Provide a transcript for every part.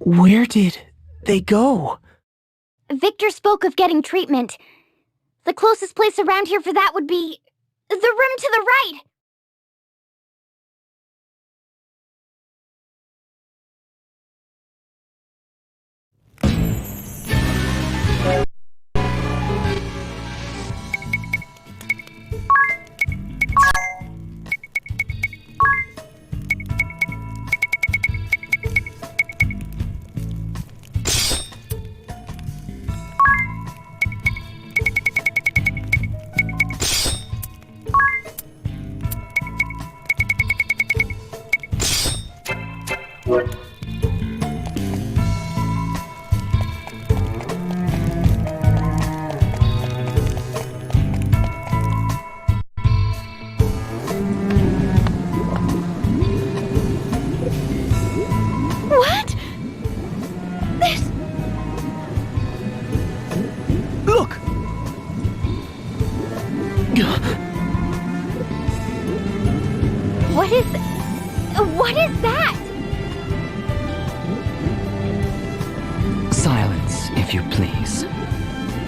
Where did they go? Victor spoke of getting treatment. The closest place around here for that would be the room to the right. What? This... Look! What is that? Silence, if you please.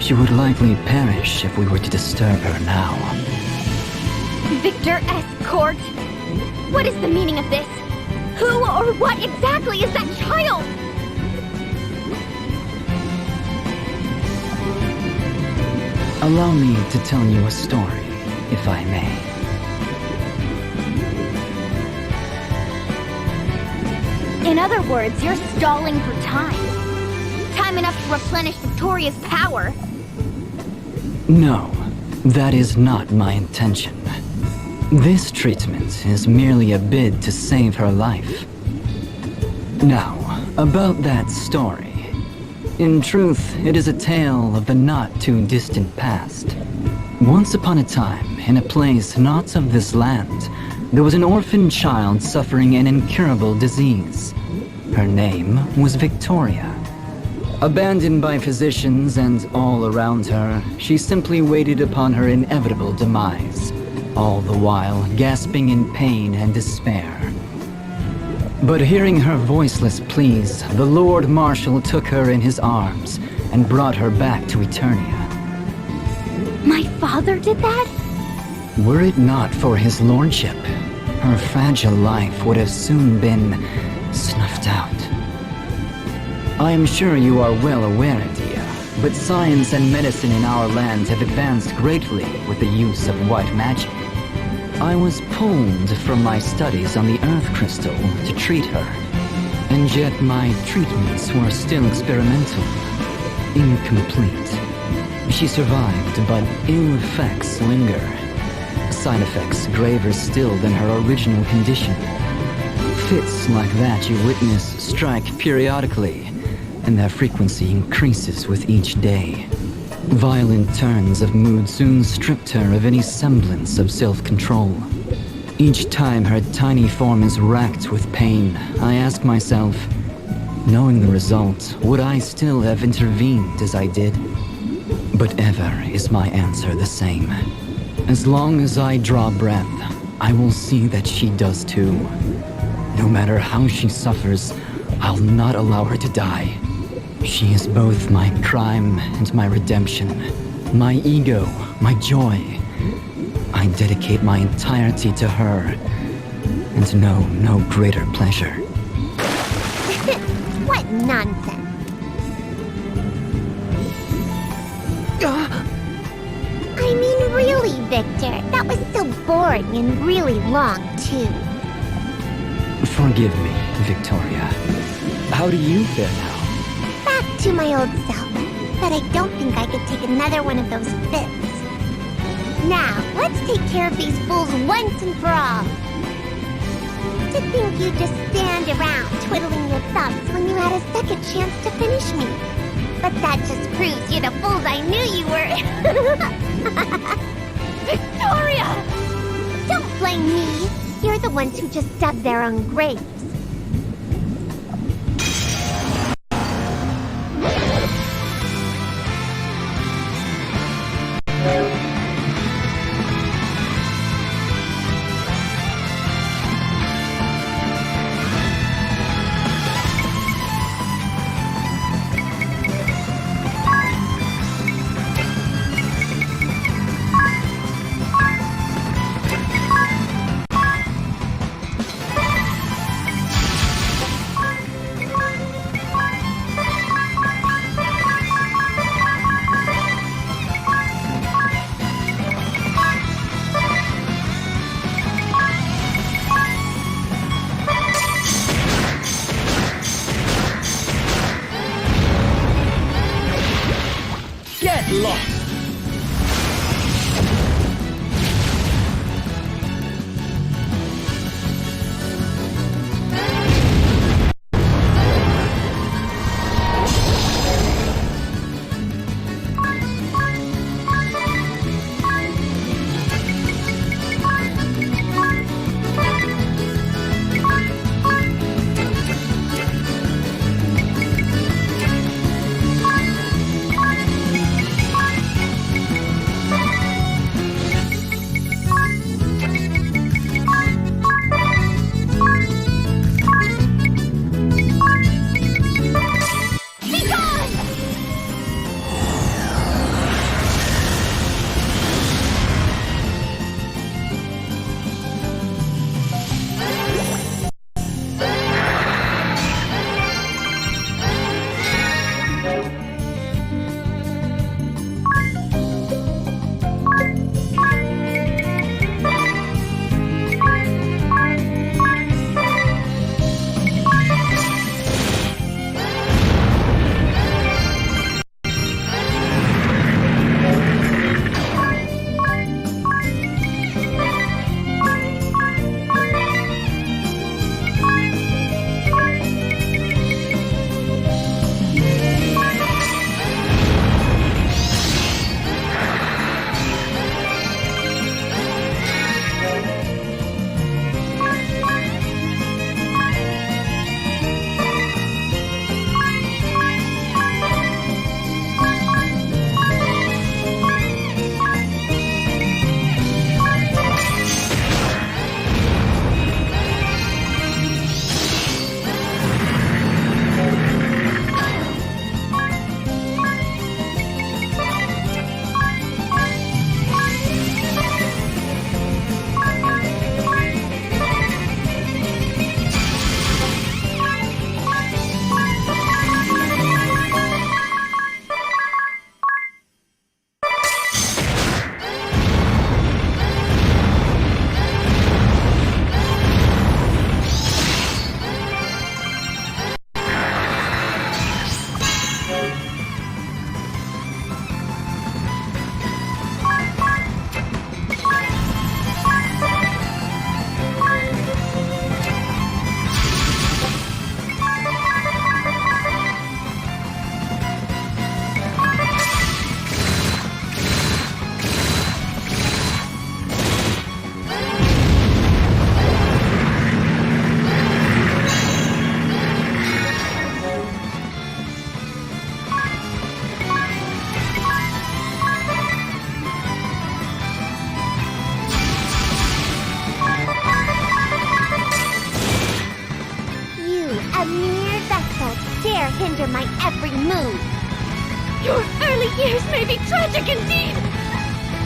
She would likely perish if we were to disturb her now. Victor Escort? What is the meaning of this? Who or what exactly is that child? Allow me to tell you a story, if I may. In other words, you're stalling for time. Time enough to replenish Victoria's power. No, that is not my intention. This treatment is merely a bid to save her life. Now, about that story. In truth, it is a tale of the not-too-distant past. Once upon a time, in a place not of this land, there was an orphan child suffering an incurable disease. Her name was Victoria. Abandoned by physicians and all around her, she simply waited upon her inevitable demise, all the while gasping in pain and despair. But hearing her voiceless pleas, the Lord Marshal took her in his arms and brought her back to Eternia. My father did that? Were it not for his lordship, her fragile life would have soon been snuffed out. I am sure you are well aware, Dia, but science and medicine in our land have advanced greatly with the use of white magic. I was pulled from my studies on the Earth Crystal to treat her, and yet my treatments were still experimental, incomplete. She survived, but ill effects linger. Side effects graver still than her original condition. Fits like that you witness strike periodically, and their frequency increases with each day. Violent turns of mood soon stripped her of any semblance of self-control. Each time her tiny form is racked with pain, I ask myself, knowing the result, would I still have intervened as I did? But ever is my answer the same. As long as I draw breath, I will see that she does too. No matter how she suffers, I'll not allow her to die. She is both my crime and my redemption, my ego, my joy. I dedicate my entirety to her, and know no greater pleasure. What nonsense. I mean, really, Victor, that was so boring and really long, too. Forgive me, Victoria. How do you fare now? Back to my old self, but I don't think I could take another one of those fits. Now, let's take care of these fools once and for all. To think you'd just stand around twiddling your thumbs when you had a second chance to finish me. But that just proves you're the fools I knew you were. Victoria! Don't blame me. You're the ones who just dug their own graves. dare hinder my every move. Your early years may be tragic indeed,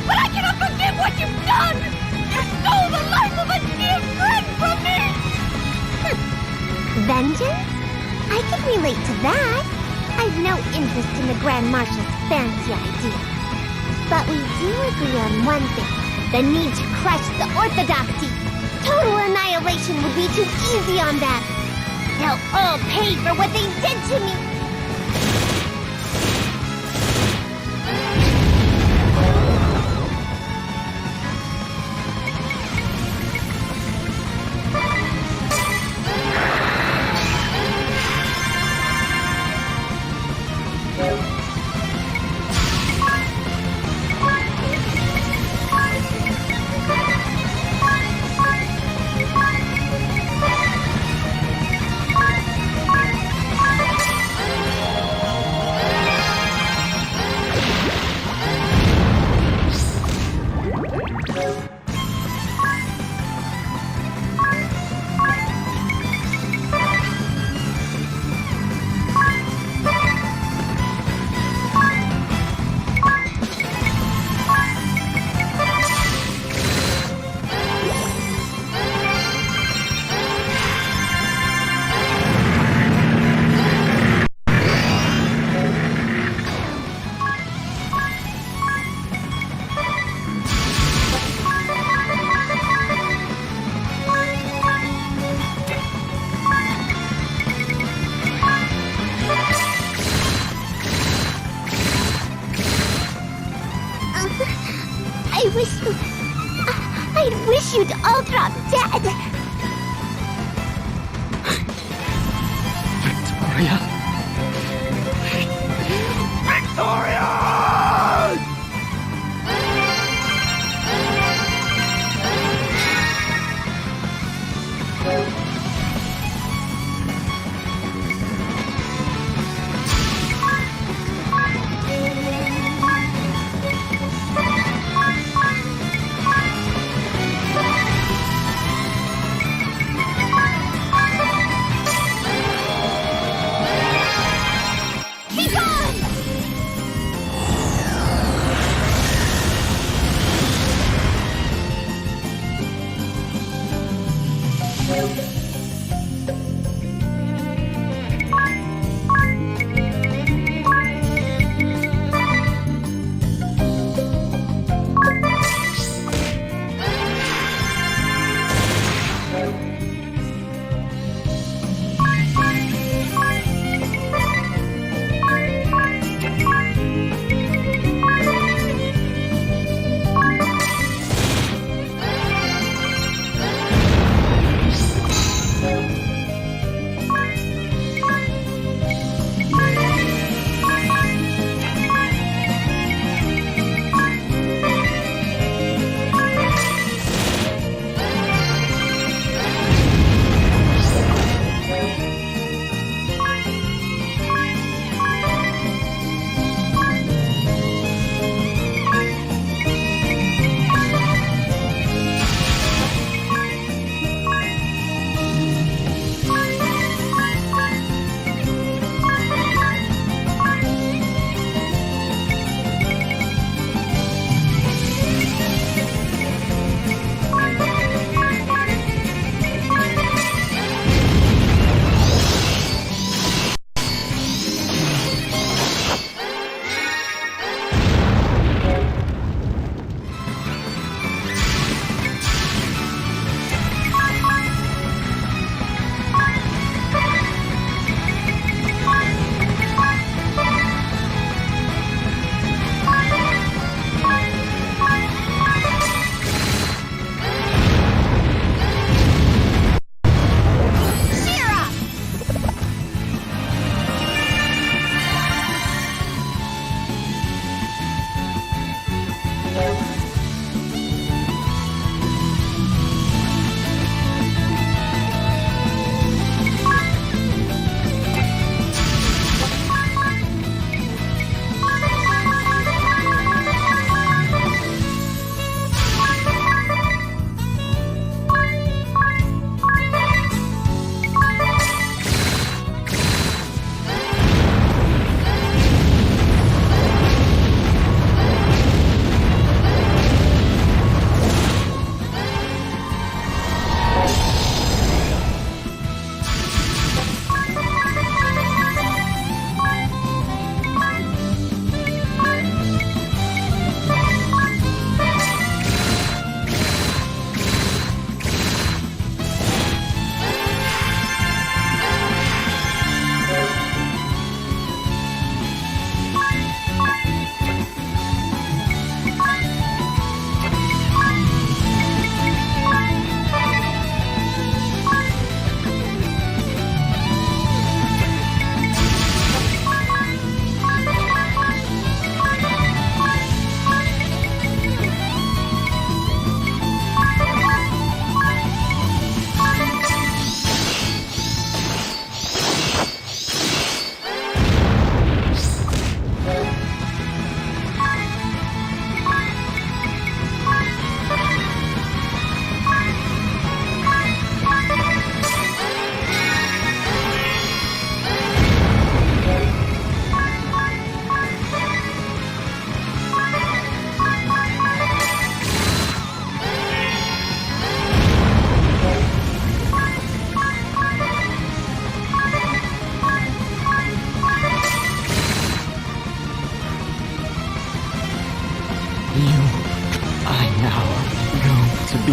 but I cannot forgive what you've done! You stole the life of a dear friend from me! Vengeance? I can relate to that. I've no interest in the Grand Marshal's fancy idea. But we do agree on one thing. The need to crush the orthodoxy. Total annihilation would be too easy on them. They'll all pay for what they did to me. I wish you'd all drop dead. Victoria?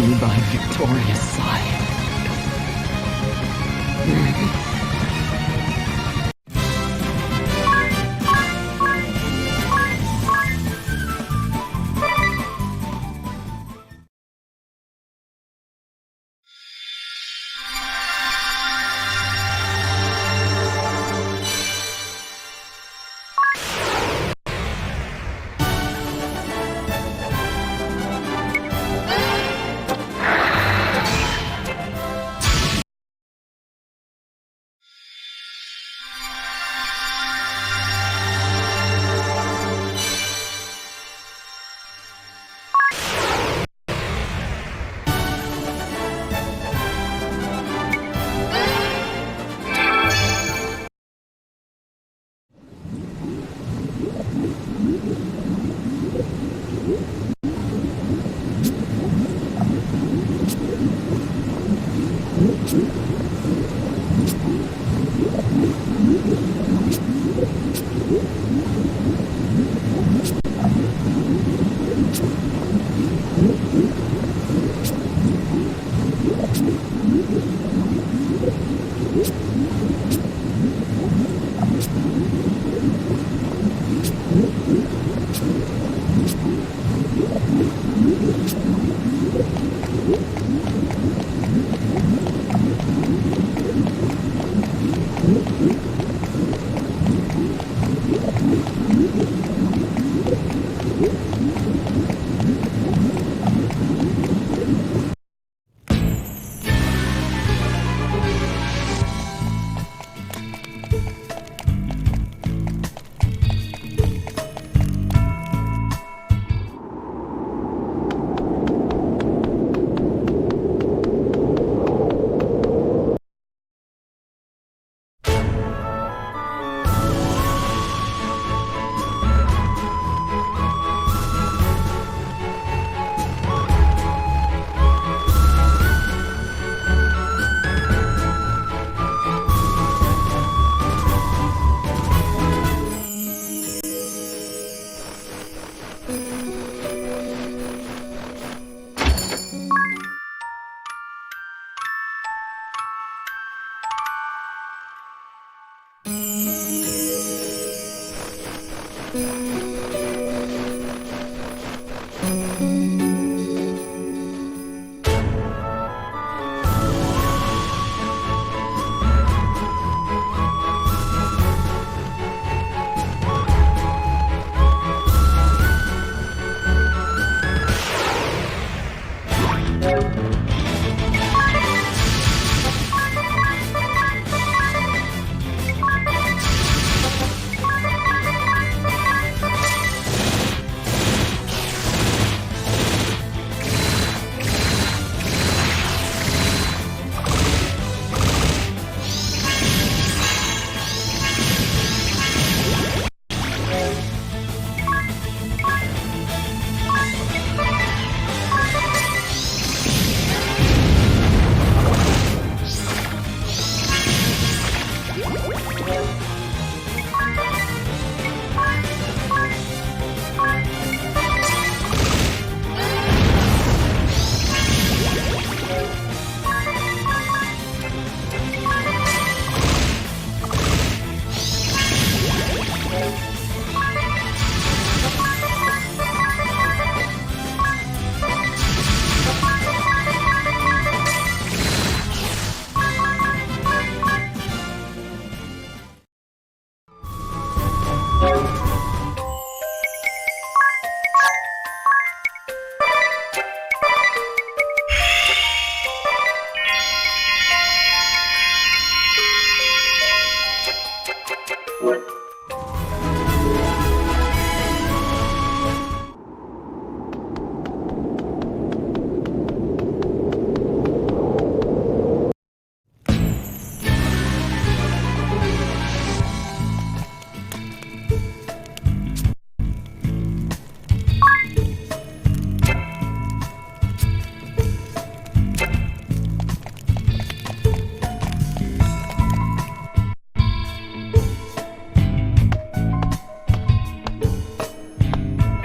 be thy victorious side.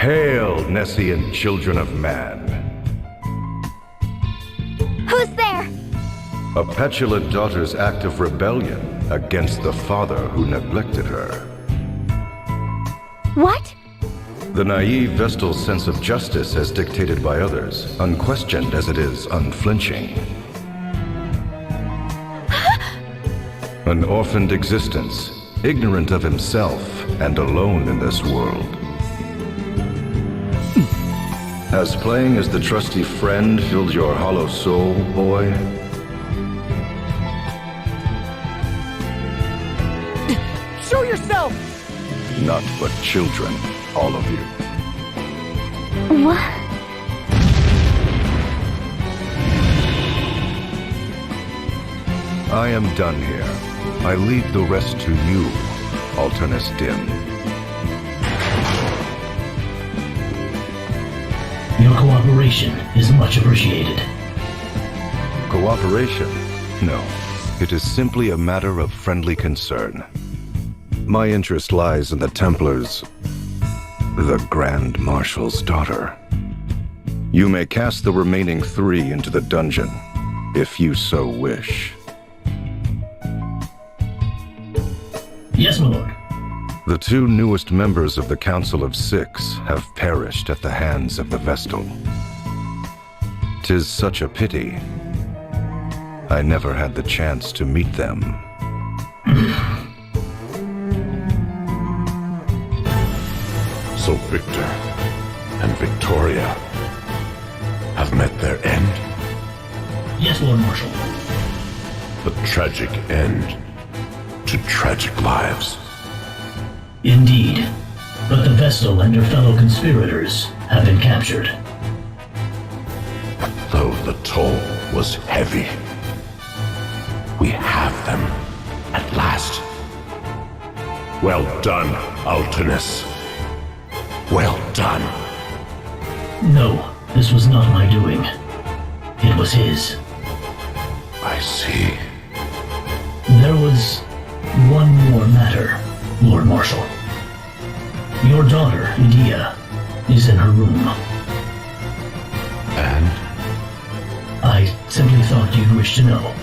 Hail, Nescient children of man. A petulant daughter's act of rebellion against the father who neglected her. What? The naive Vestal's sense of justice as dictated by others, unquestioned as it is unflinching. An orphaned existence, ignorant of himself and alone in this world. Has playing as the trusty friend filled your hollow soul, boy? Show yourself! Not but children, all of you. What? I am done here. I leave the rest to you, Alternus Dim. Your cooperation is much appreciated. Cooperation? No. It is simply a matter of friendly concern. My interest lies in the Templars, the Grand Marshal's daughter. You may cast the remaining 3 into the dungeon, if you so wish. Yes, my lord. The 2 newest members of the Council of 6 have perished at the hands of the Vestal. 'Tis such a pity. I never had the chance to meet them. So Victor and Victoria have met their end? Yes, Lord Marshal. A tragic end to tragic lives. Indeed. But the Vestal and her fellow conspirators have been captured. Though the toll was heavy, we have them at last. Well done, Alternus. Well done. No, this was not my doing. It was his. I see. There was one more matter, Lord Marshal. Your daughter, Edea, is in her room. And? I simply thought you'd wish to know.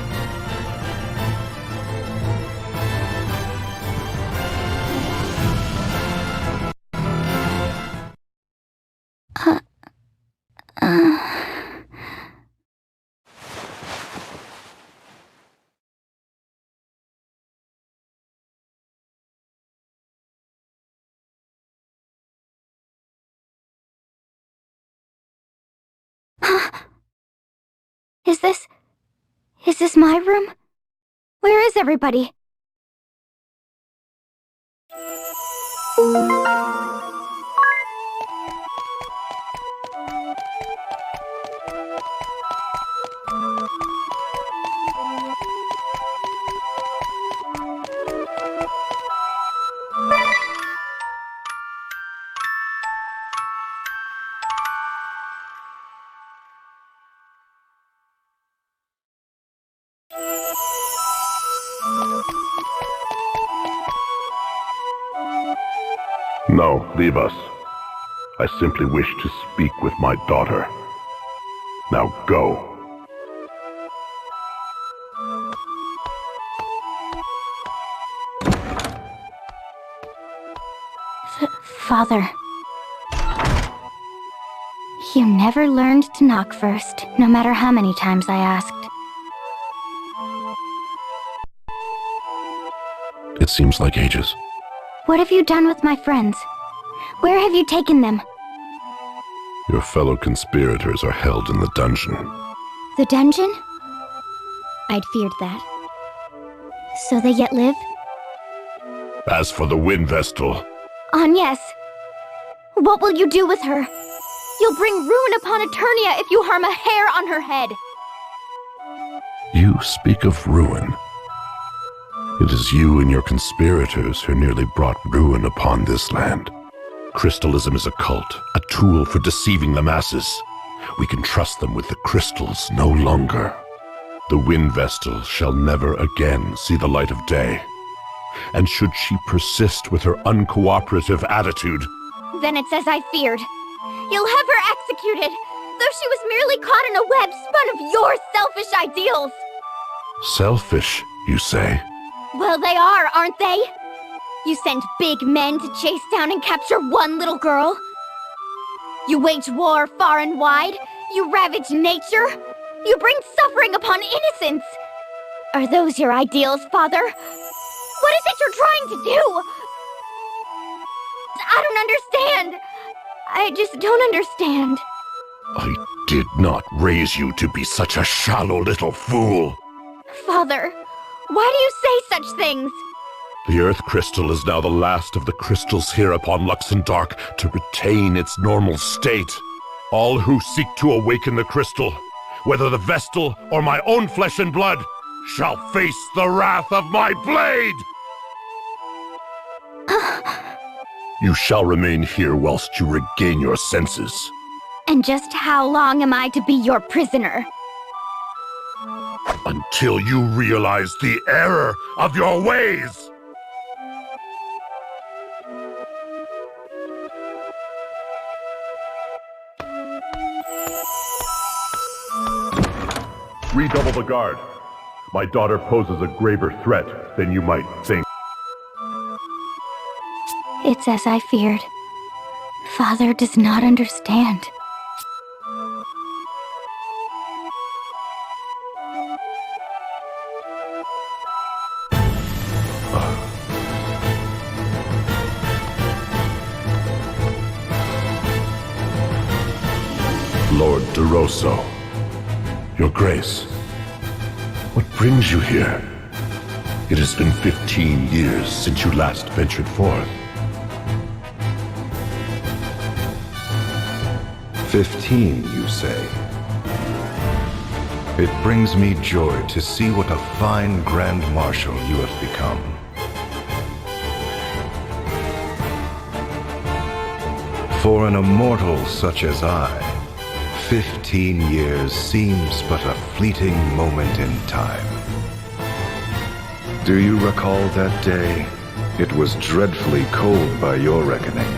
Is this my room? Where is everybody? No, leave us. I simply wish to speak with my daughter. Now go. Father. You never learned to knock first, no matter how many times I asked. It seems like ages. What have you done with my friends? Where have you taken them? Your fellow conspirators are held in the dungeon. The dungeon? I'd feared that. So they yet live? As for the Wind Vestal, Agnes! What will you do with her? You'll bring ruin upon Eternia if you harm a hair on her head! you speak of ruin. It is you and your conspirators who nearly brought ruin upon this land. Crystalism is a cult, a tool for deceiving the masses. We can trust them with the crystals no longer. The Wind Vestal shall never again see the light of day. And should she persist with her uncooperative attitude... Then it's as I feared. You'll have her executed, though she was merely caught in a web spun of your selfish ideals. Selfish, you say? Well, they are, aren't they? You send big men to chase down and capture one little girl? You wage war far and wide? You ravage nature? You bring suffering upon innocents? Are those your ideals, Father? What is it you're trying to do? I don't understand. I just don't understand. I did not raise you to be such a shallow little fool. Father, why do you say such things? The Earth Crystal is now the last of the crystals here upon Luxendark to retain its normal state. All who seek to awaken the crystal, whether the Vestal or my own flesh and blood, shall face the wrath of my blade! You shall remain here whilst you regain your senses. And just how long am I to be your prisoner? Until you realize the error of your ways! Redouble the guard. My daughter poses a graver threat than you might think. It's as I feared. Father does not understand. Lord DeRosso, Your Grace, what brings you here? It has been 15 years since you last ventured forth. 15, you say? It brings me joy to see what a fine Grand Marshal you have become. For an immortal such as I, 15 years seems but a fleeting moment in time. Do you recall that day? It was dreadfully cold by your reckoning,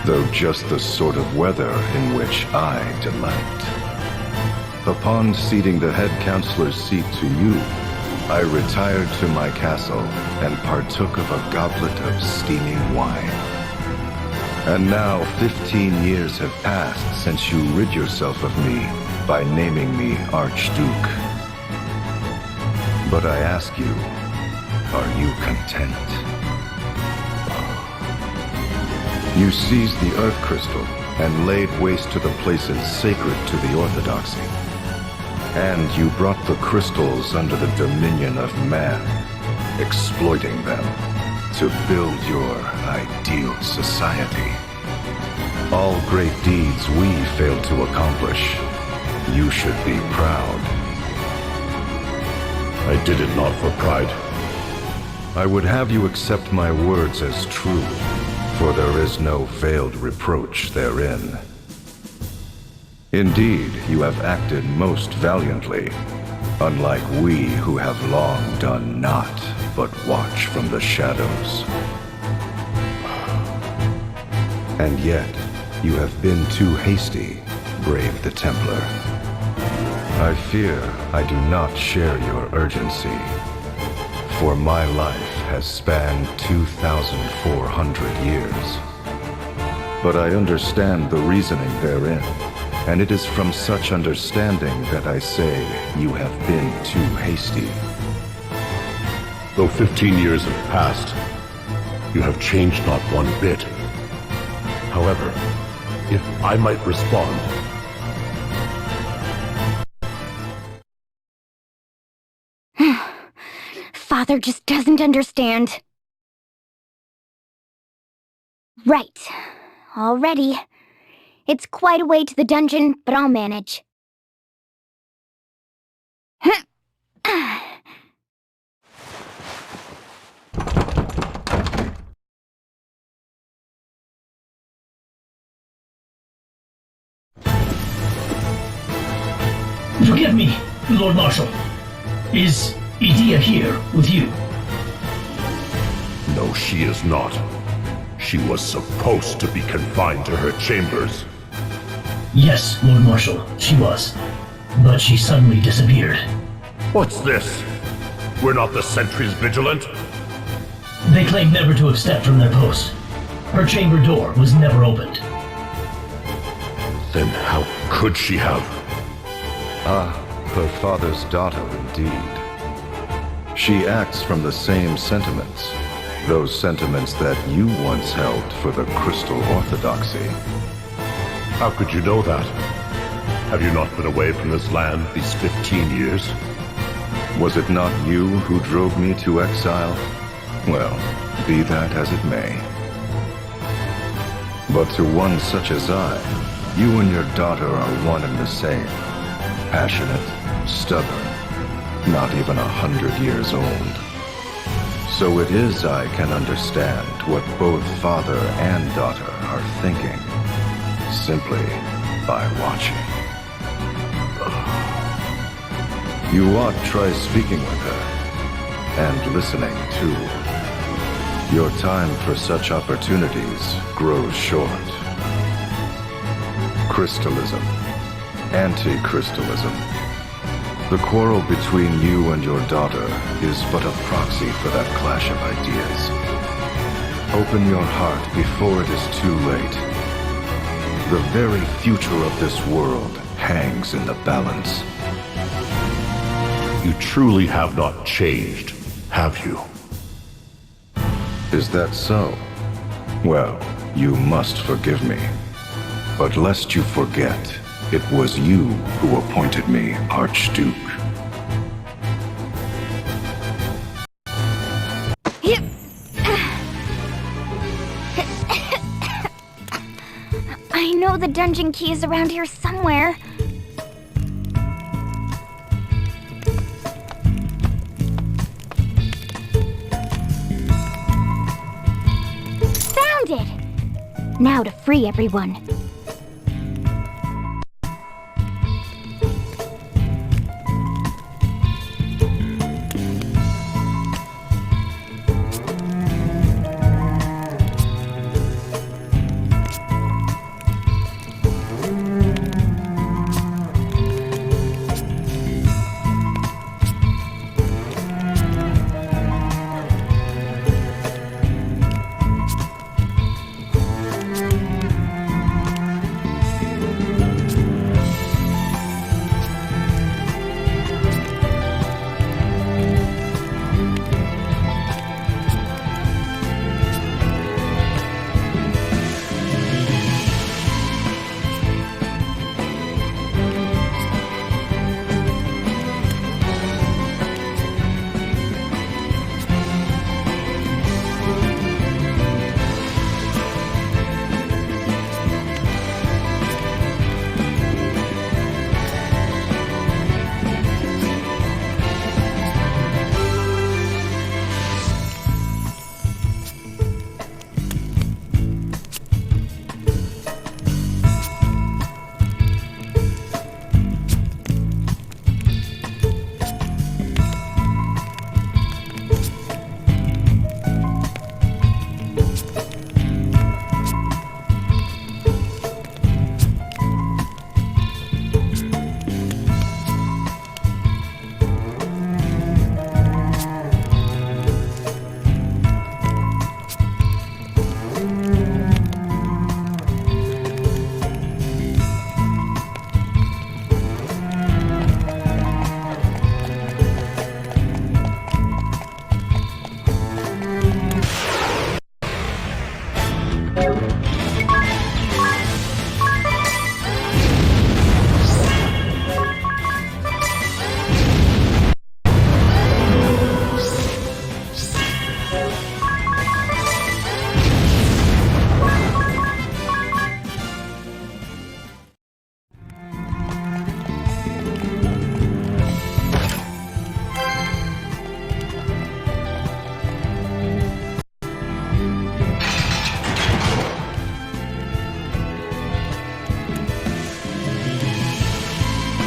though just the sort of weather in which I delight. Upon ceding the head counselor's seat to you, I retired to my castle and partook of a goblet of steaming wine. And now 15 years have passed since you rid yourself of me by naming me Archduke. But I ask you, are you content? You seized the Earth Crystal and laid waste to the places sacred to the Orthodoxy. And you brought the crystals under the dominion of man, exploiting them to build your ideal society. All great deeds we failed to accomplish. You should be proud. I did it not for pride. I would have you accept my words as true, for there is no veiled reproach therein. Indeed, you have acted most valiantly, unlike we who have long done naught but watch from the shadows. And yet, you have been too hasty, brave the Templar. I fear I do not share your urgency, for my life has spanned 2,400 years. But I understand the reasoning therein, and it is from such understanding that I say you have been too hasty. Though 15 years have passed, you have changed not one bit. However, if I might respond... Father just doesn't understand. Right. All ready. It's quite a way to the dungeon, but I'll manage. Forgive me, Lord Marshal. Is Edea here with you? No, she is not. She was supposed to be confined to her chambers. Yes, Lord Marshal, she was. But she suddenly disappeared. What's this? Were not the sentries vigilant? They claim never to have stepped from their post. Her chamber door was never opened. Then how could she have? Ah, her father's daughter indeed. She acts from the same sentiments, those sentiments that you once held for the Crystal Orthodoxy. How could you know that? Have you not been away from this land these 15 years? Was it not you who drove me to exile? Well, be that as it may. But to one such as I, you and your daughter are one and the same. Passionate, stubborn, not even 100 years old. So it is I can understand what both father and daughter are thinking, simply by watching. You ought try speaking with her, and listening too. Your time for such opportunities grows short. Crystalism, anti-crystalism. The quarrel between you and your daughter is but a proxy for that clash of ideas. Open your heart before it is too late. The very future of this world hangs in the balance. You truly have not changed, have you? Is that so? Well, you must forgive me. But lest you forget, it was you who appointed me Archduke. I know the dungeon key is around here somewhere. Found it! Now to free everyone.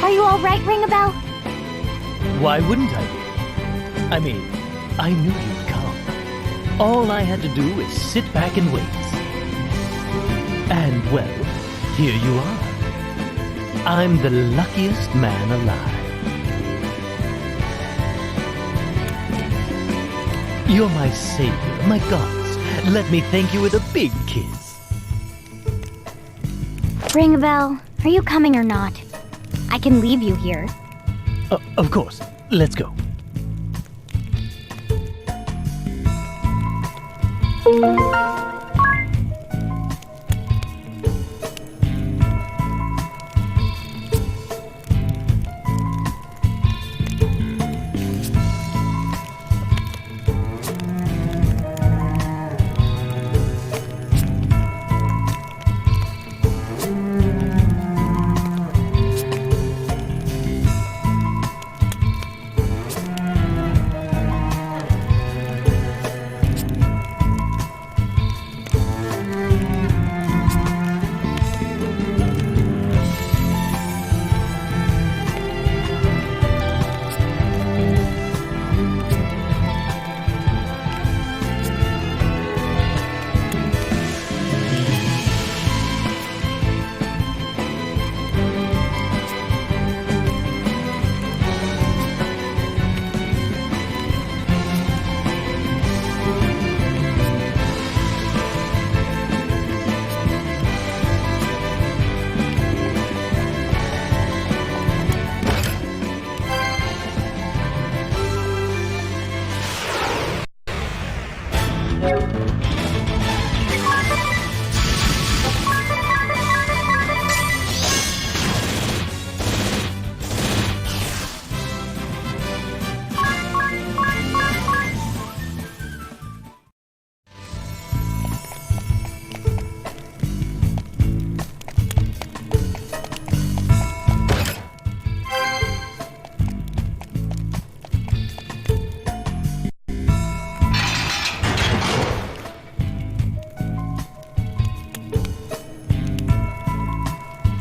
Are you all right, Ringabel? Why wouldn't I be? I mean, I knew you'd come. All I had to do is sit back and wait. And, well, here you are. I'm the luckiest man alive. You're my savior, my goddess. Let me thank you with a big kiss. Ring-a-bell, are you coming or not? I can leave you here. Of course. Let's go.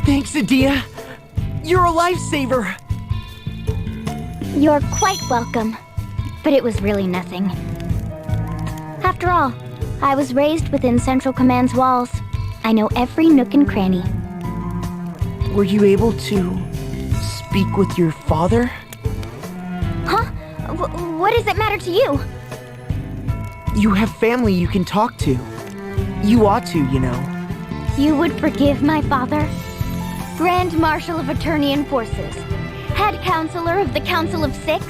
Thanks, Adia. You're a lifesaver. You're quite welcome. But it was really nothing. After all, I was raised within Central Command's walls. I know every nook and cranny. Were you able to speak with your father? Huh? What does it matter to you? You have family you can talk to. You ought to, you know. You would forgive my father? Grand Marshal of Eternian Forces. Head Counselor of the Council of Six.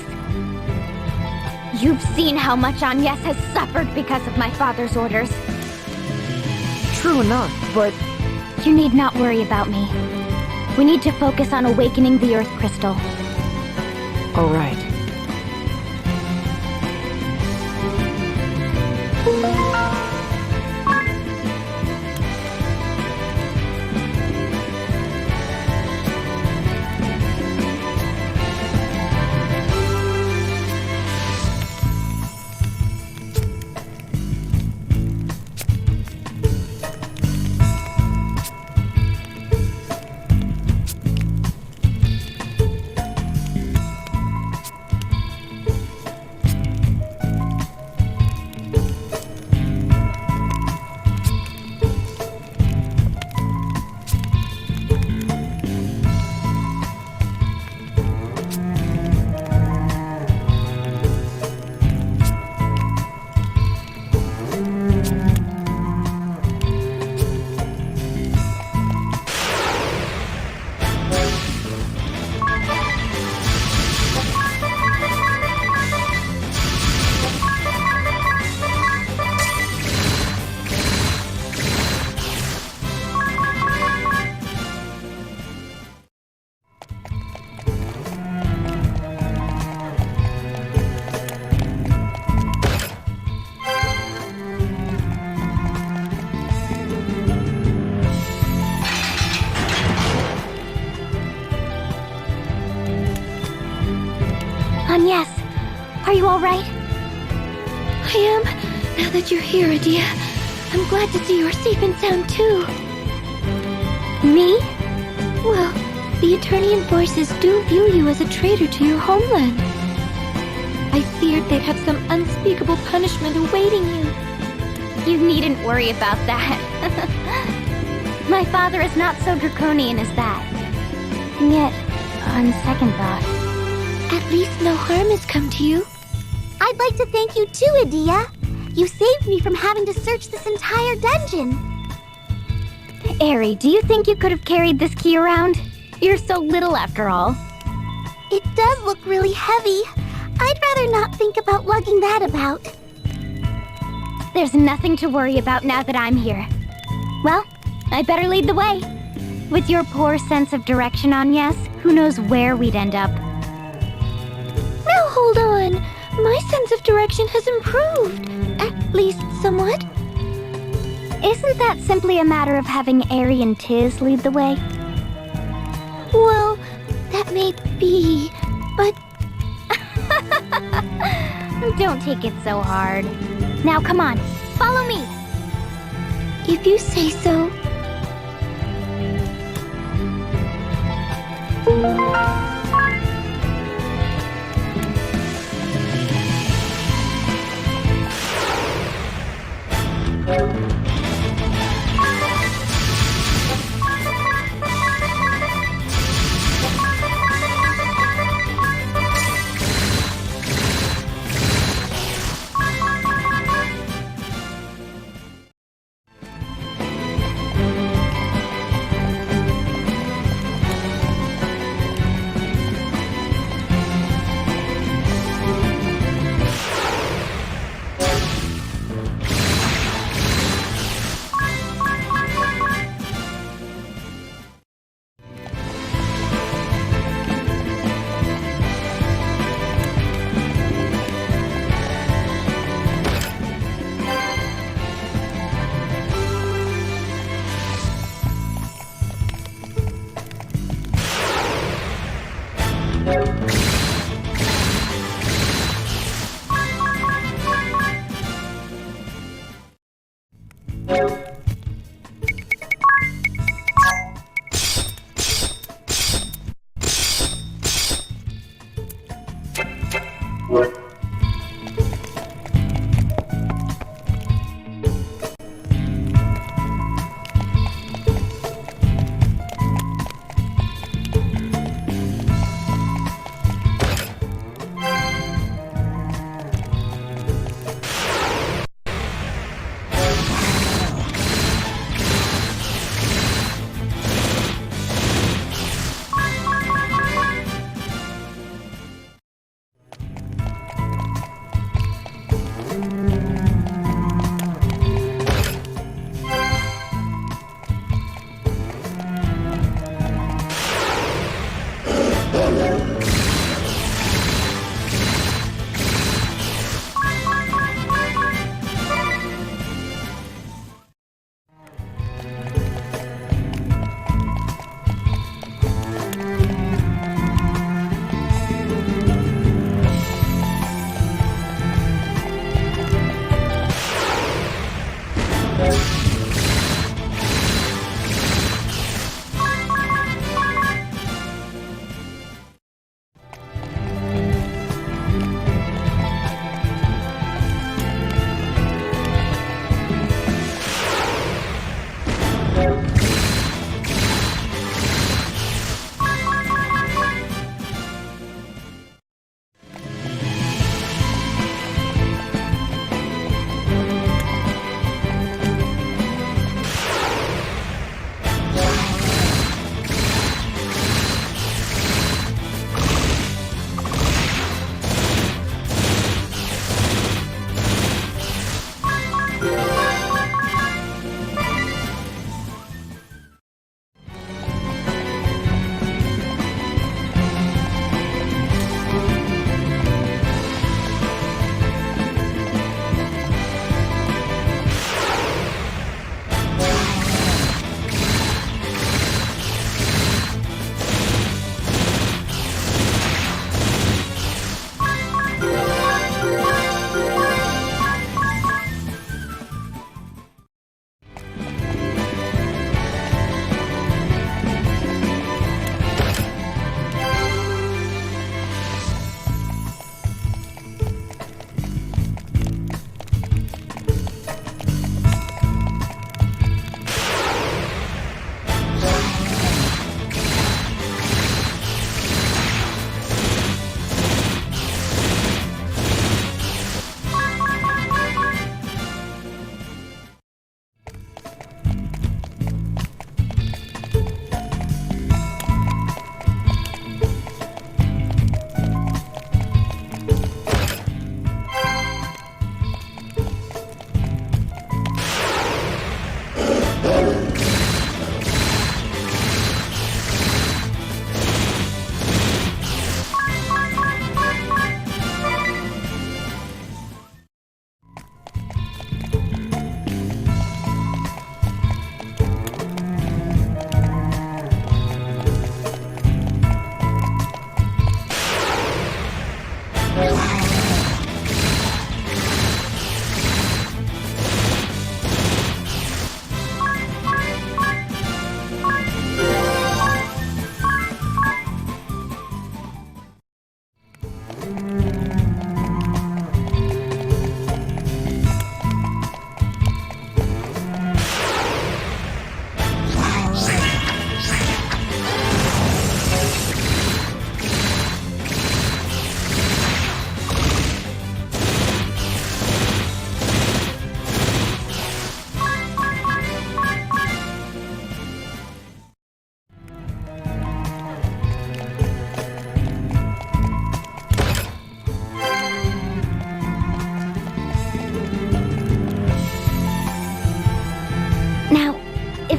You've seen how much Agnes has suffered because of my father's orders. True enough, but... You need not worry about me. We need to focus on awakening the Earth Crystal. All right. Agnes, are you all right? I am. Now that you're here, Adia, I'm glad to see you're safe and sound too. Me? Well, the Eternian forces do view you as a traitor to your homeland. I feared they'd have some unspeakable punishment awaiting you. You needn't worry about that. My father is not so draconian as that. And yet, on second thought... At least no harm has come to you. I'd like to thank you too, Adia. You saved me from having to search this entire dungeon. Eri, do you think you could have carried this key around? You're so little after all. It does look really heavy. I'd rather not think about lugging that about. There's nothing to worry about now that I'm here. Well, I better lead the way. With your poor sense of direction, Agnes, who knows where we'd end up. Now hold on. My sense of direction has improved. At least somewhat. Isn't that simply a matter of having Eri and Tiz lead the way? Well, that may be, but... Don't take it so hard. Now come on, follow me. If you say so.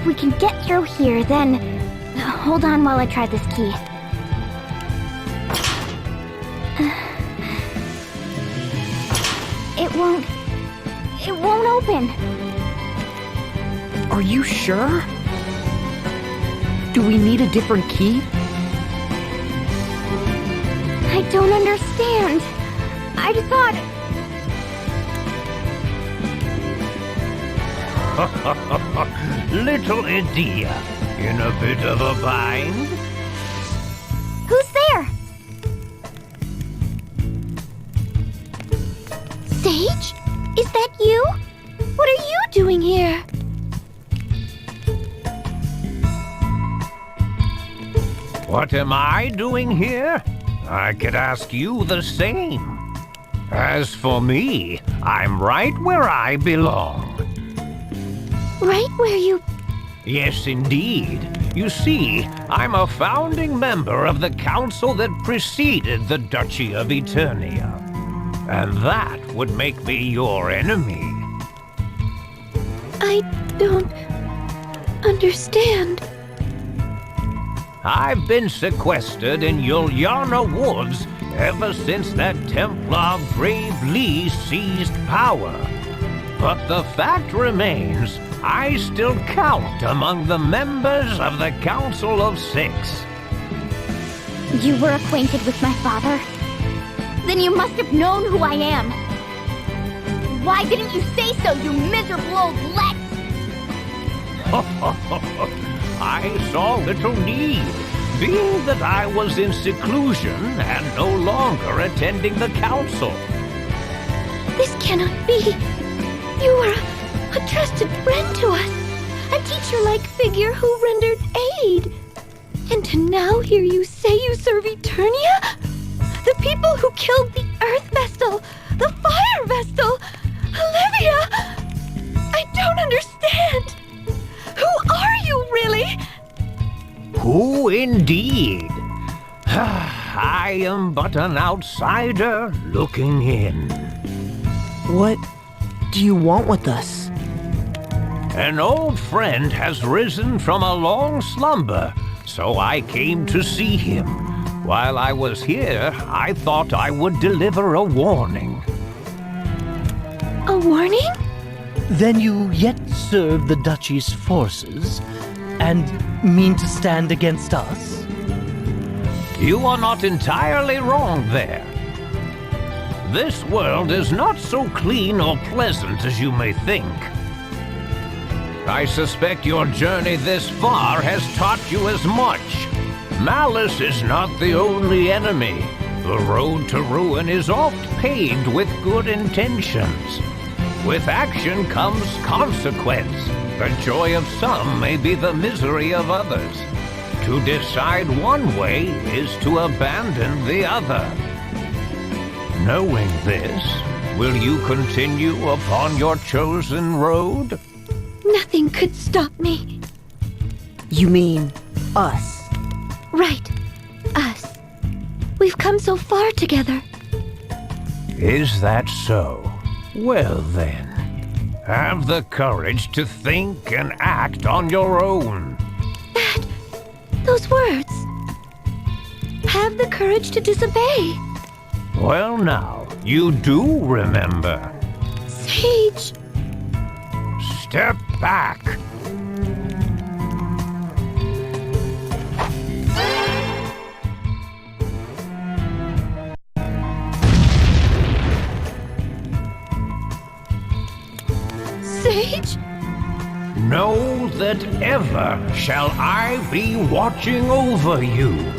if we can get through here, then... Hold on while I try this key. It won't open. Are you sure? Do we need a different key? I don't understand. I'd thought... Little Eternia, in a bit of a bind? Who's there? Sage? Is that you? What are you doing here? What am I doing here? I could ask you the same. As for me, I'm right where I belong. Right where you... Yes, indeed. You see, I'm a founding member of the council that preceded the Duchy of Eternia. And that would make me your enemy. I don't... understand. I've been sequestered in Juliana Woods ever since that Templar Bravely seized power. But the fact remains, I still count among the members of the Council of Six. You were acquainted with my father? Then you must have known who I am. Why didn't you say so, you miserable old let? I saw little need, being that I was in seclusion and no longer attending the council. This cannot be. You were a trusted friend to us. A teacher-like figure who rendered aid. And to now hear you say you serve Eternia? The people who killed the Earth Vestal, the Fire Vestal, Olivia! I don't understand. Who are you, really? Who indeed? I am but an outsider looking in. What do you want with us? An old friend has risen from a long slumber, so I came to see him. While I was here, I thought I would deliver a warning. A warning? Then you yet serve the Duchy's forces, and mean to stand against us? You are not entirely wrong there. This world is not so clean or pleasant as you may think. I suspect your journey this far has taught you as much. Malice is not the only enemy. The road to ruin is oft paved with good intentions. With action comes consequence. The joy of some may be the misery of others. To decide one way is to abandon the other. Knowing this, will you continue upon your chosen road? Nothing could stop me. You mean us? Right. Us. We've come so far together. Is that so? Well then, have the courage to think and act on your own. Those words. Have the courage to disobey. Well now, you do remember. Sage. Step back. Sage? Know that ever shall I be watching over you.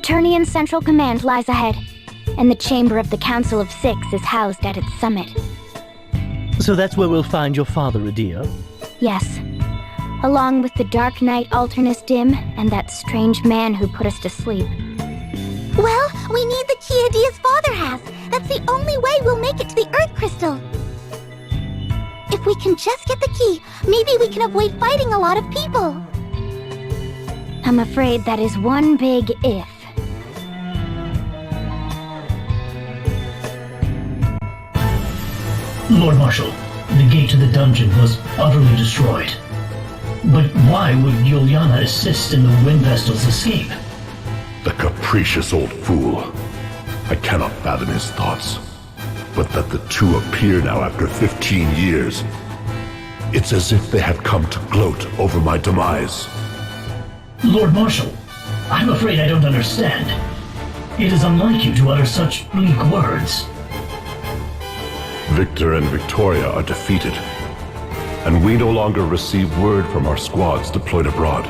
Eternian Central Command lies ahead, and the chamber of the Council of Six is housed at its summit. So that's where we'll find your father, Adia? Yes, along with the Dark Knight Alternus Dim and that strange man who put us to sleep. Well, we need the key Adia's father has. That's the only way we'll make it to the Earth Crystal. If we can just get the key, maybe we can avoid fighting a lot of people. I'm afraid that is one big if. Lord Marshal, the gate to the dungeon was utterly destroyed. But why would Juliana assist in the Wind Vestal's escape? The capricious old fool. I cannot fathom his thoughts. But that the two appear now after 15 years. It's as if they had come to gloat over my demise. Lord Marshal, I'm afraid I don't understand. It is unlike you to utter such bleak words. Victor and Victoria are defeated, and we no longer receive word from our squads deployed abroad.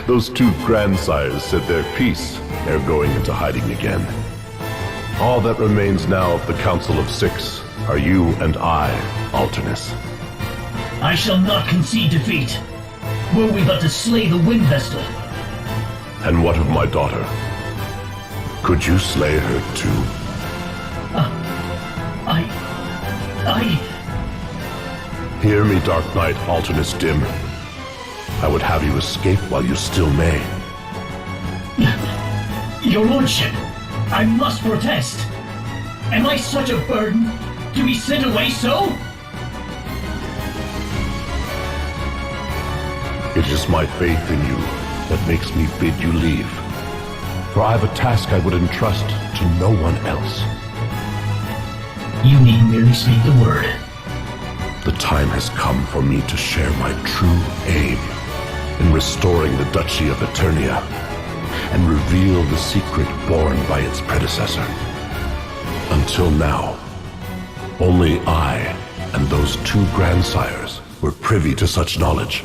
Those two grandsires said their piece ere going into hiding again. All that remains now of the Council of Six are you and I, Alternus. I shall not concede defeat. Were we but to slay the Wind Vestal. And what of my daughter? Could you slay her too? Hear me, Dark Knight Alternus Dim. I would have you escape while you still may. Your Lordship, I must protest. Am I such a burden to be sent away so? It is my faith in you that makes me bid you leave. For I have a task I would entrust to no one else. You need merely speak the word. The time has come for me to share my true aim in restoring the Duchy of Eternia and reveal the secret born by its predecessor. Until now, only I and those two grandsires were privy to such knowledge.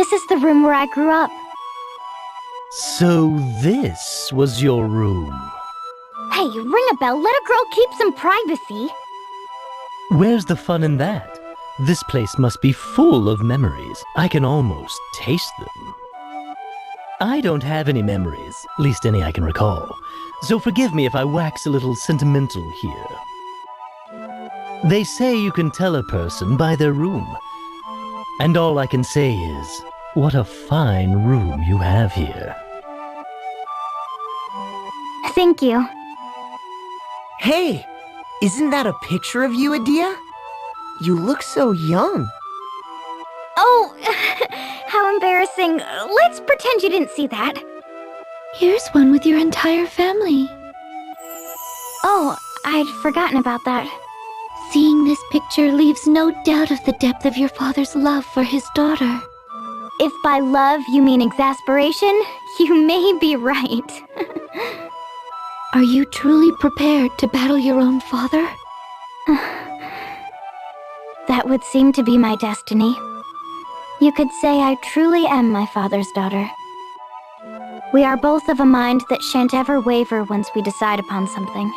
This is the room where I grew up. So this was your room. Hey, ring a bell. Let a girl keep some privacy. Where's the fun in that? This place must be full of memories. I can almost taste them. I don't have any memories, least any I can recall, so forgive me if I wax a little sentimental here. They say you can tell a person by their room, and all I can say is, what a fine room you have here. Thank you. Hey, isn't that a picture of you, Adia? You look so young. Oh, how embarrassing. Let's pretend you didn't see that. Here's one with your entire family. Oh, I'd forgotten about that. Seeing this picture leaves no doubt of the depth of your father's love for his daughter. If by love you mean exasperation, you may be right. Are you truly prepared to battle your own father? That would seem to be my destiny. You could say I truly am my father's daughter. We are both of a mind that shan't ever waver once we decide upon something.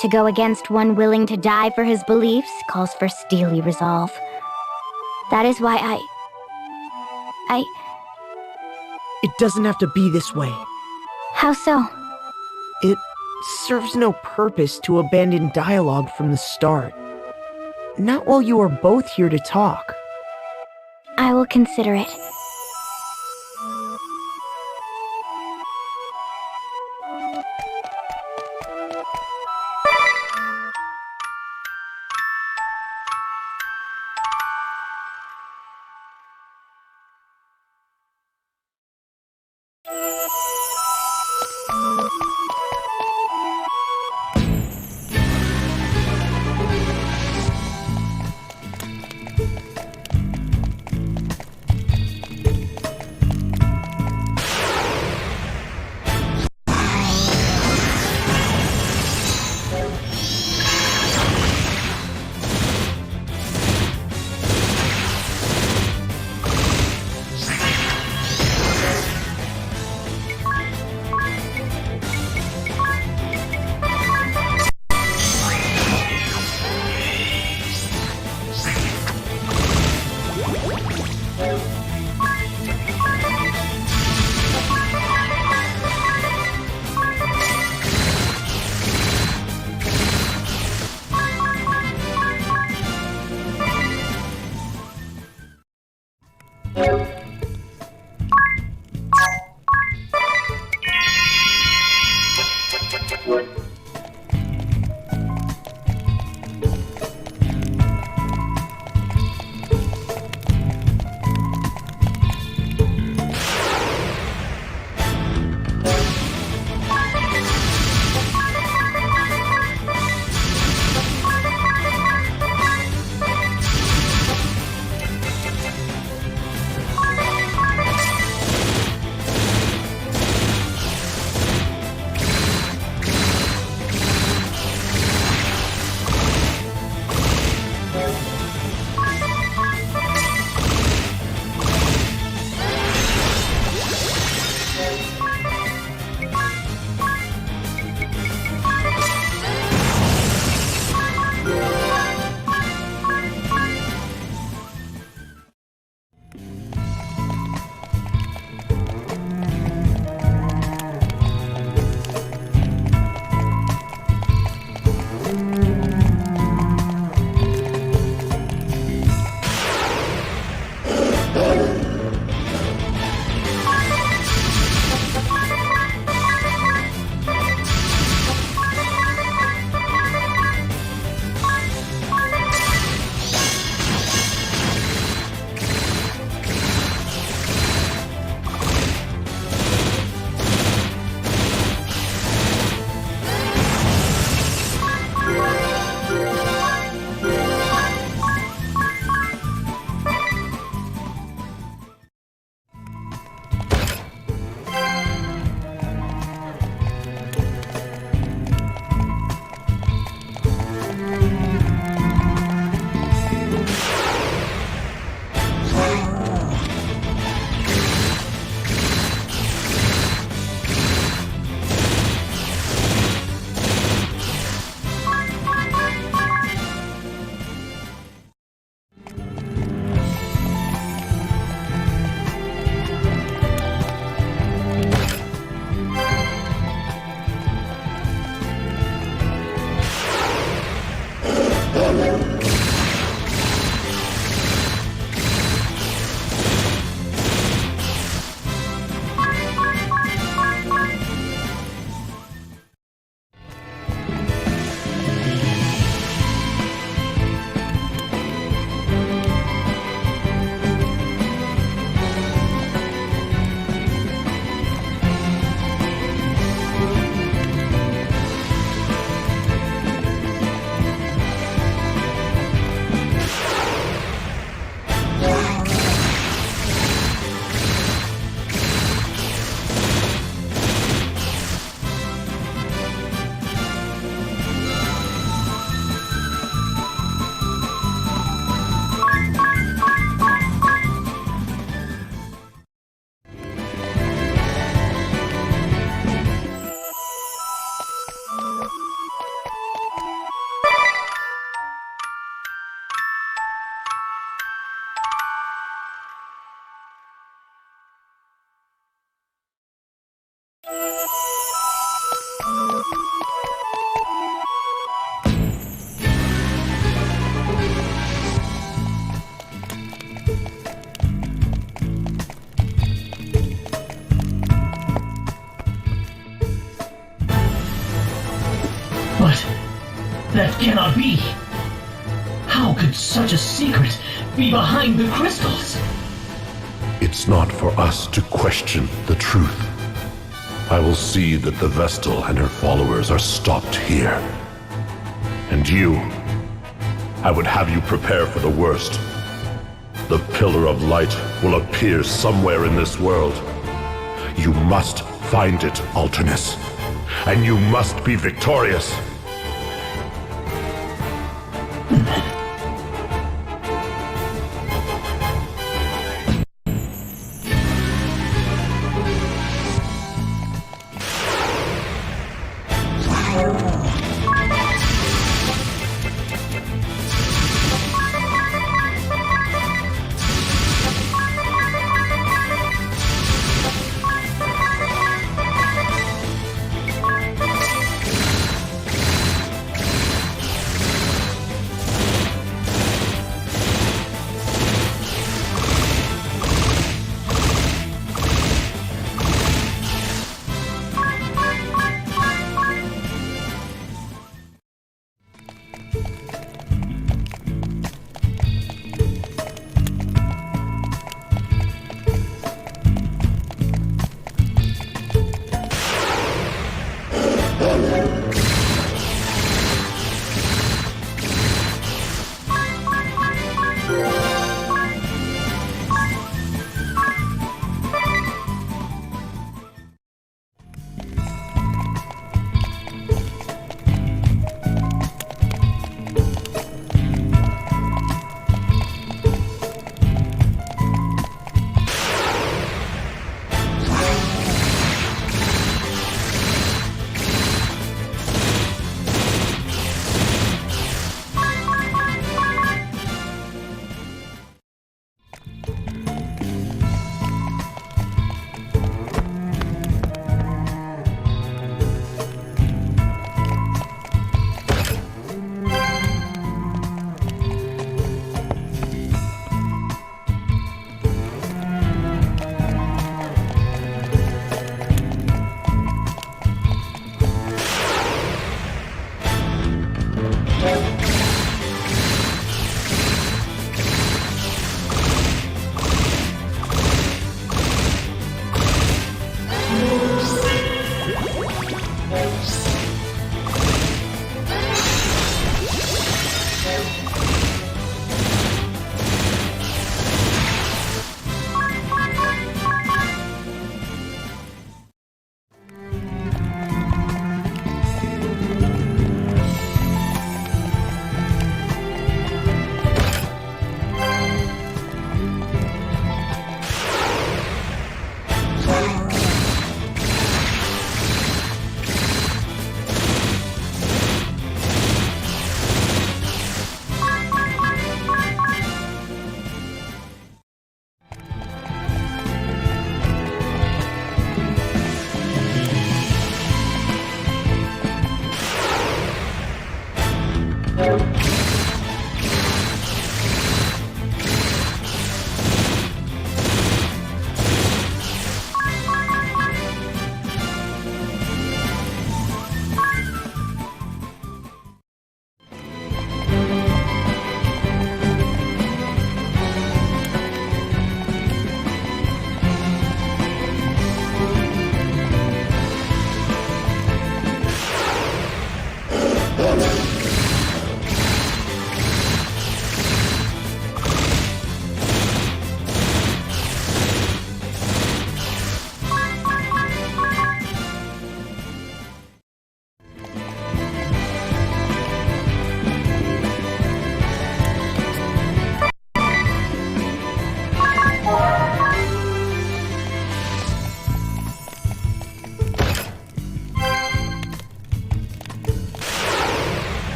To go against one willing to die for his beliefs calls for steely resolve. That is why It doesn't have to be this way. How so? It serves no purpose to abandon dialogue from the start. Not while you are both here to talk. I will consider it. But that cannot be. How could such a secret be behind the crystals? It's not for us to question the truth. I will see that the Vestal and her followers are stopped here. And you, I would have you prepare for the worst. The Pillar of Light will appear somewhere in this world. You must find it, Alternus. And you must be victorious.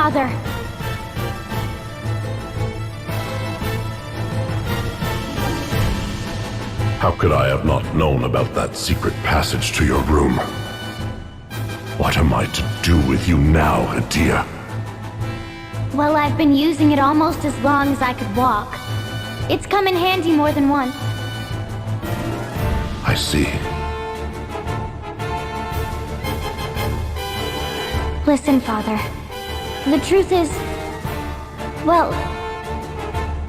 father. How could I have not known about that secret passage to your room? What am I to do with you now, Adia? Well, I've been using it almost as long as I could walk. It's come in handy more than once. I see. Listen, Father. The truth is... well...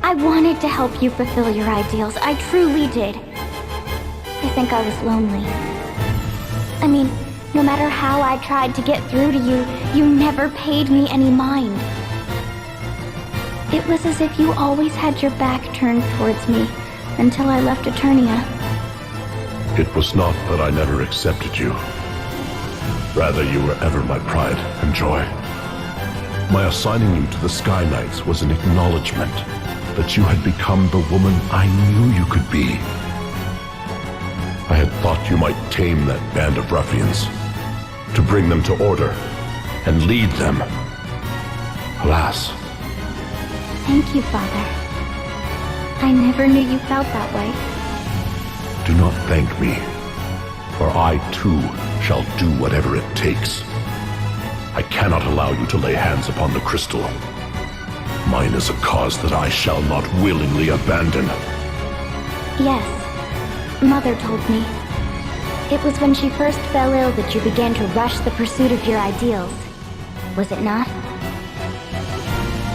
I wanted to help you fulfill your ideals. I truly did. I think I was lonely. I mean, no matter how I tried to get through to you, you never paid me any mind. It was as if you always had your back turned towards me until I left Eternia. It was not that I never accepted you. Rather, you were ever my pride and joy. My assigning you to the Sky Knights was an acknowledgement that you had become the woman I knew you could be. I had thought you might tame that band of ruffians, to bring them to order and lead them. Alas. Thank you, Father. I never knew you felt that way. Do not thank me, for I too shall do whatever it takes. I cannot allow you to lay hands upon the crystal. Mine is a cause that I shall not willingly abandon. Yes, Mother told me. It was when she first fell ill that you began to rush the pursuit of your ideals. Was it not?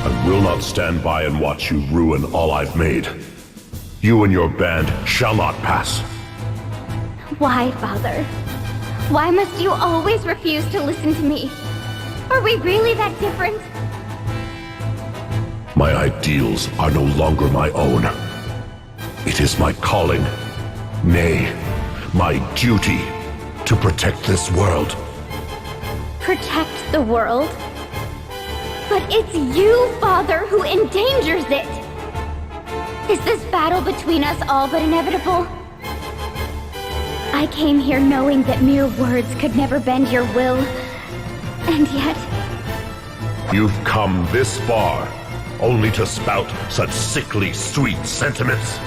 I will not stand by and watch you ruin all I've made. You and your band shall not pass. Why, Father? Why must you always refuse to listen to me? Are we really that different? My ideals are no longer my own. It is my calling, nay, my duty, to protect this world. Protect the world? But it's you, Father, who endangers it! Is this battle between us all but inevitable? I came here knowing that mere words could never bend your will, and yet... You've come this far, only to spout such sickly sweet sentiments.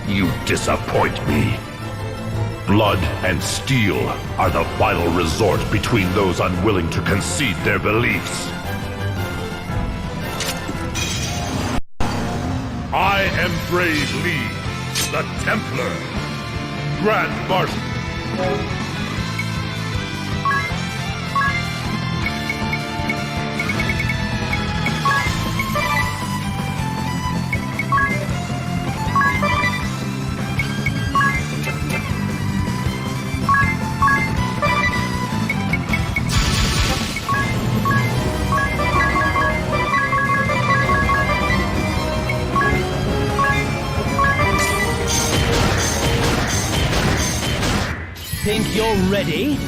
You disappoint me. Blood and steel are the final resort between those unwilling to concede their beliefs. I am Brave Lee, the Templar, Grand Marshal. Think you're ready?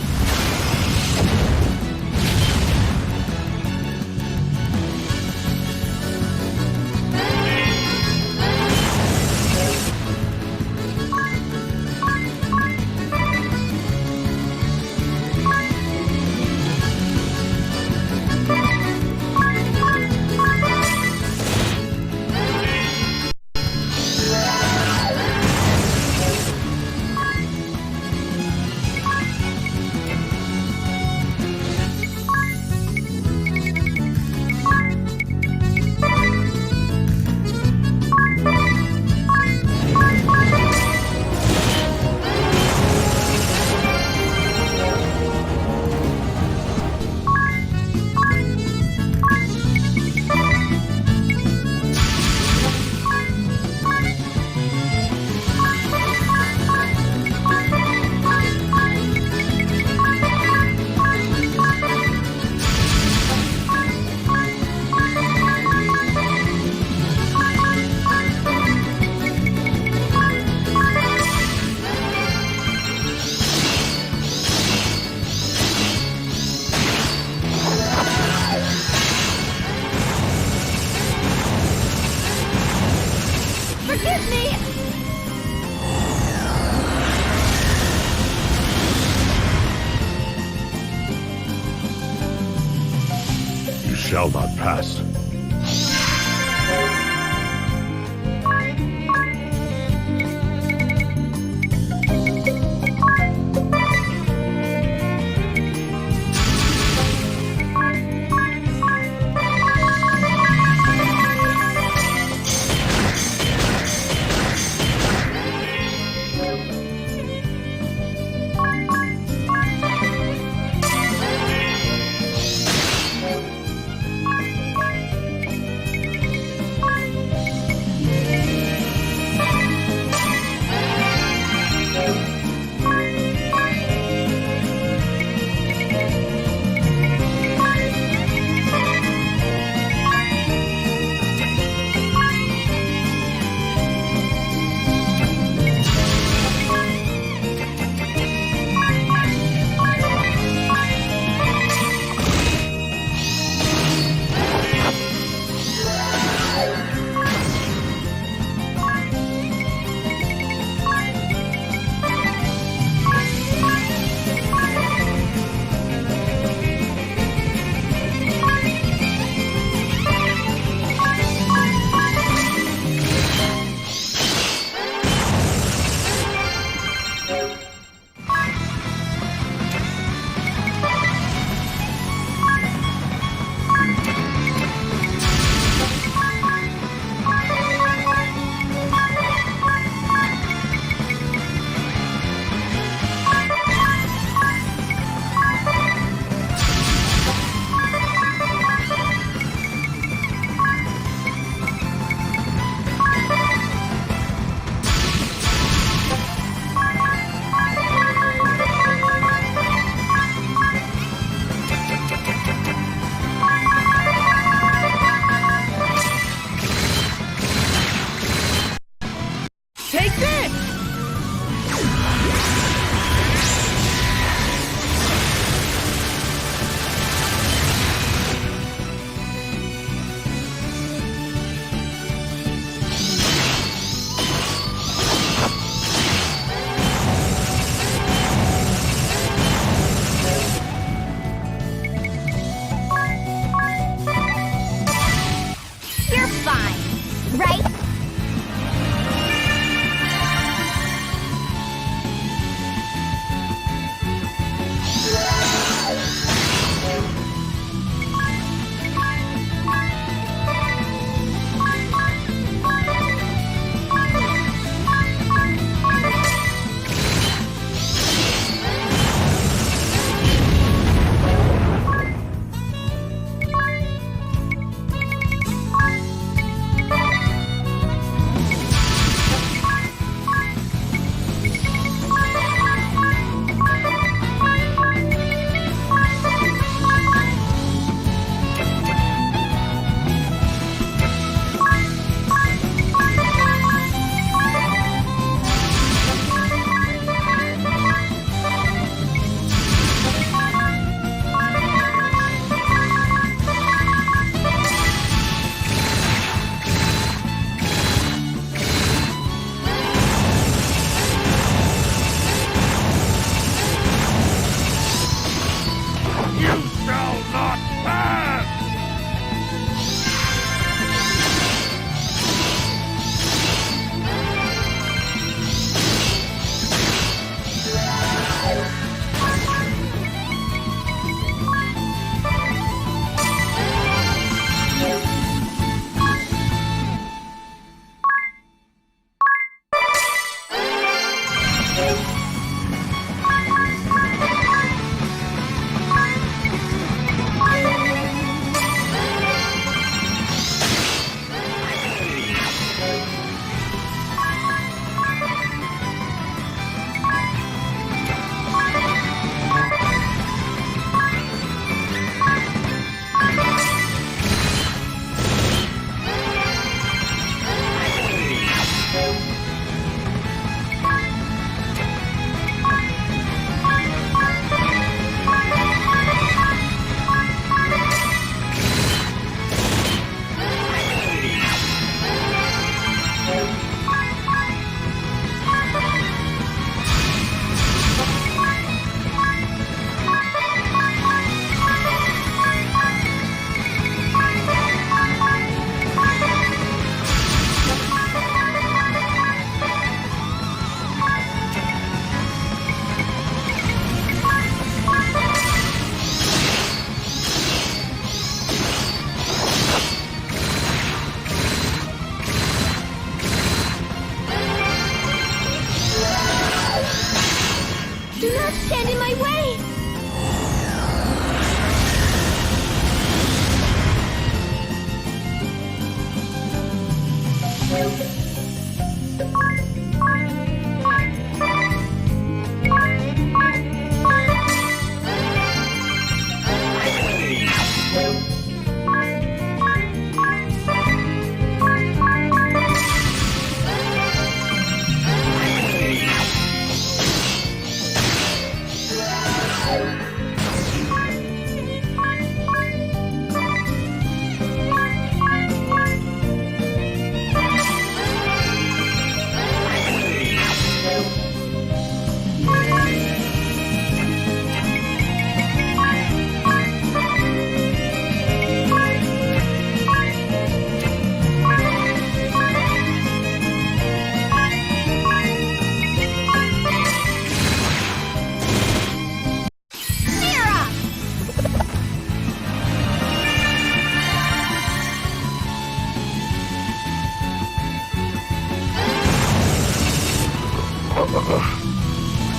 shall not pass.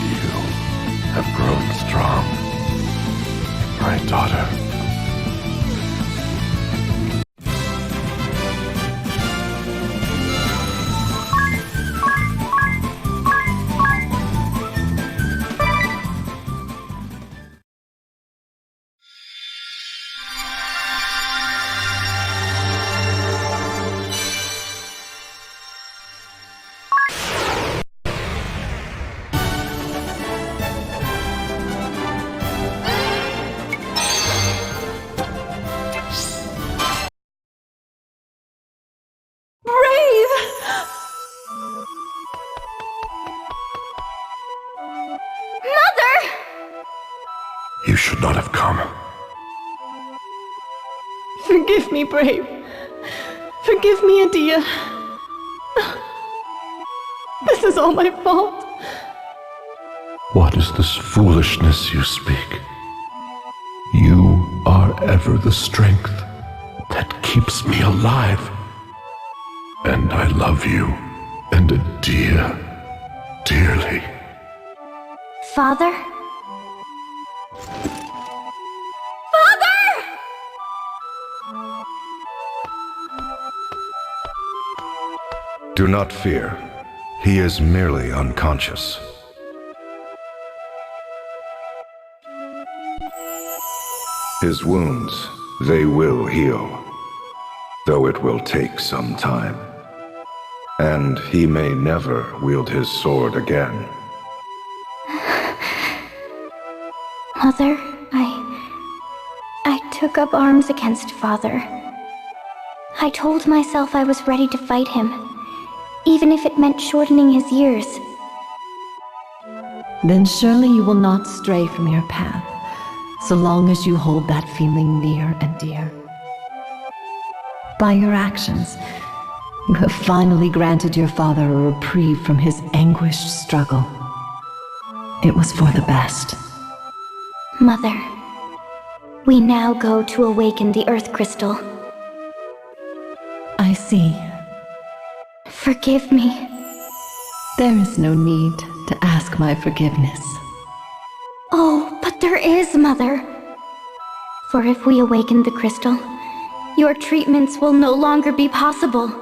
You have grown strong, my daughter. You should not have come. Forgive me, Brave. Forgive me, Adia. This is all my fault. What is this foolishness you speak? You are ever the strength that keeps me alive. And I love you and Adia dearly. Father? Do not fear. He is merely unconscious. His wounds, they will heal, though it will take some time. And he may never wield his sword again. Mother, I took up arms against Father. I told myself I was ready to fight him, even if it meant shortening his years. Then surely you will not stray from your path, so long as you hold that feeling near and dear. By your actions, you have finally granted your father a reprieve from his anguished struggle. It was for the best. Mother, we now go to awaken the Earth Crystal. I see. Forgive me. There is no need to ask my forgiveness. Oh, but there is, Mother. For if we awaken the crystal, your treatments will no longer be possible.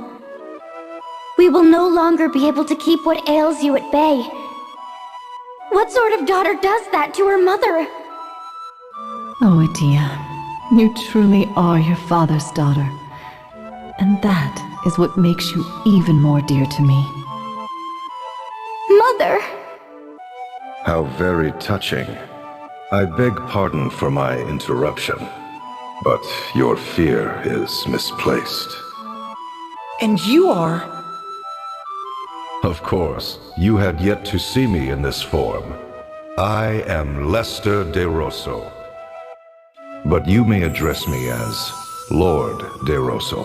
We will no longer be able to keep what ails you at bay. What sort of daughter does that to her mother? Oh, Adia, you truly are your father's daughter. And that is what makes you even more dear to me. Mother! How very touching. I beg pardon for my interruption, but your fear is misplaced. And you are... Of course, you had yet to see me in this form. I am Lester de Rosso. But you may address me as Lord de Rosso.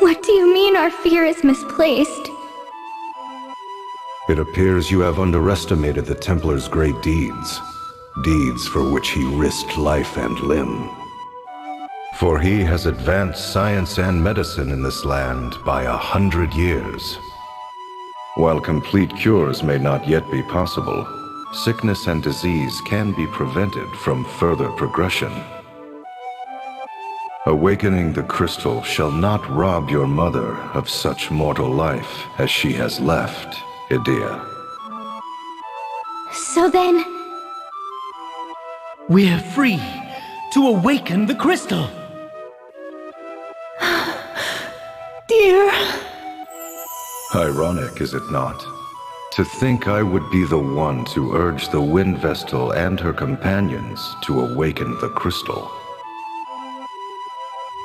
What do you mean our fear is misplaced? It appears you have underestimated the Templar's great deeds. Deeds for which he risked life and limb. For he has advanced science and medicine in this land by 100 years. While complete cures may not yet be possible, sickness and disease can be prevented from further progression. Awakening the crystal shall not rob your mother of such mortal life as she has left, Adia. So then... We're free to awaken the crystal. Dear... Ironic, is it not? To think I would be the one to urge the Wind Vestal and her companions to awaken the crystal.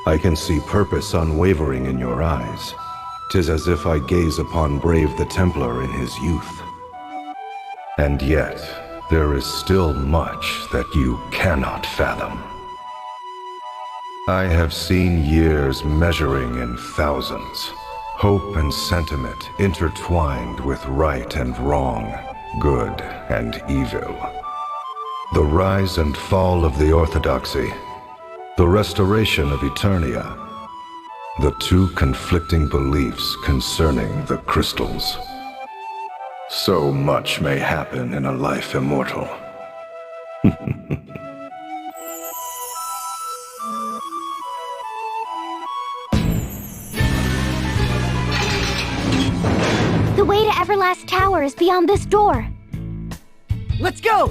I can see purpose unwavering in your eyes. 'Tis as if I gaze upon Brave the Templar in his youth. And yet, there is still much that you cannot fathom. I have seen years measuring in thousands, hope and sentiment intertwined with right and wrong, good and evil. The rise and fall of the Orthodoxy, the restoration of Eternia, the two conflicting beliefs concerning the crystals. So much may happen in a life immortal. The way to Everlast Tower is beyond this door. Let's go!